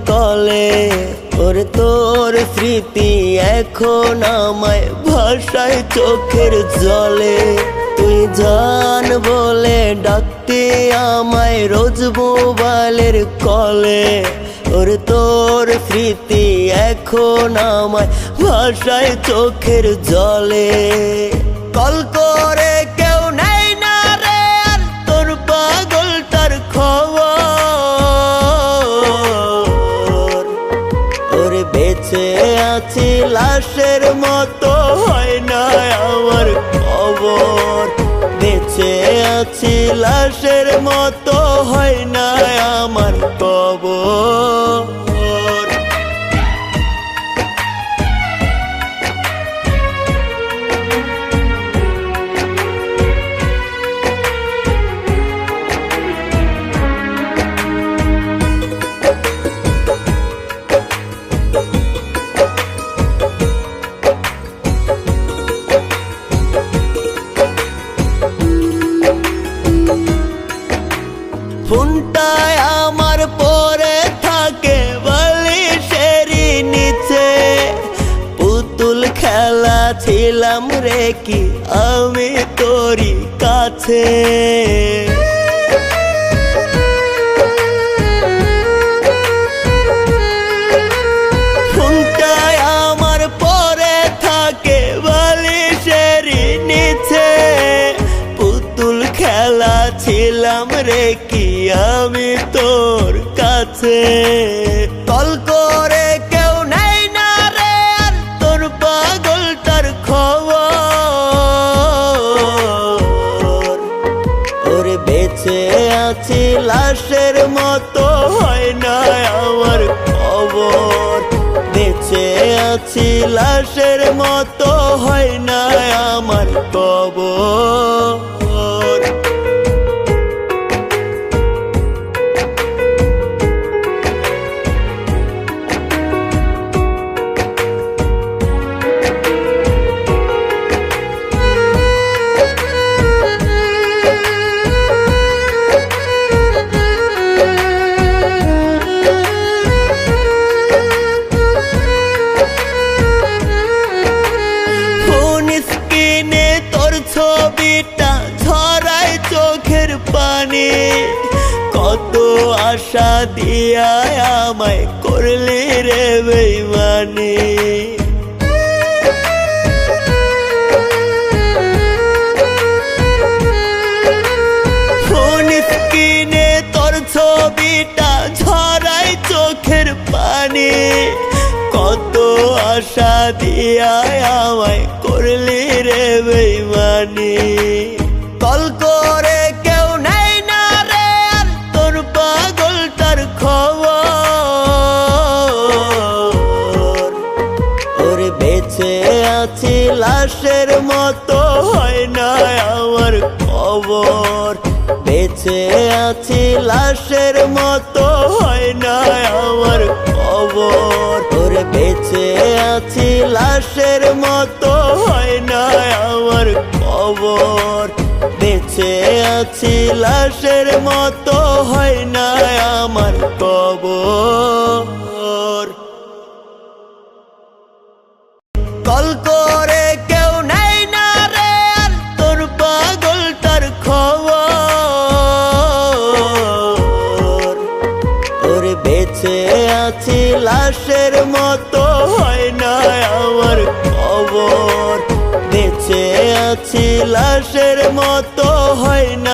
কলে। ওরে তোর স্মৃতি এখন আমায় ভাষায় চোখের জলে। তুই জান বলে ডাকতে আমায় রোজ মোবাইলের কলে। ওরে তোর স্মৃতি এখন আমায় ভাষায় চোখের জলে। কল করে কেউ নেই না রে আর তোর পাগলটার খবর। ওরে বেঁচে আছি লাশের মতো হয় না আমার খবর। বেঁচে আছি লাশের মতো হয় না আমার খবর। ফোনটায় আমার পরে থাকে বালিশেরই নিচে। পুতুল খেলা ছিলাম রে কি আমি তোরই কাছে। ফোনটায় আমার পরে থাকে বালিশেরই নিচে। পুতুল খেলা ছিলাম রে কি আমি তোর কাছে। কল করে কেউ নেই না রে আর তোর পাগলটার খবর। ওরে বেঁচে আছি লাশের মতো হয় না আমার খবর। বেঁচে আছি লাশের মতো হয় না আমার খবর। ছবিটা ঝরায় চোখের পানি। কত আশা দিয়া আমায় করলি রে বেইমানি। ফোন স্ক্রিনে তোর ছবিটা ঝরায় চোখের পানি। কত আশা দিয়া আমায় করলি রে বেইমানি। কল করে কেউ নেই না রে আর তোর পাগলটার খবর। ওরে বেঁচে আছি লাশের মতো হয় না আমার খবর। বেঁচে আছি লাশের মতো হয় না আমার খবর। ওরে বেঁচে আছি লাশের মতো হয় না আমার খবর। বেঁচে আছি লাশের মতো হয় না আমার খবর। কল করে কেউ নেই না রে আর তোর পাগলটার খবর। ওরে বেঁচে আছি লাশের মতো হয় না আমার খবর। বেঁচে আছি লাশের মতো হয় না।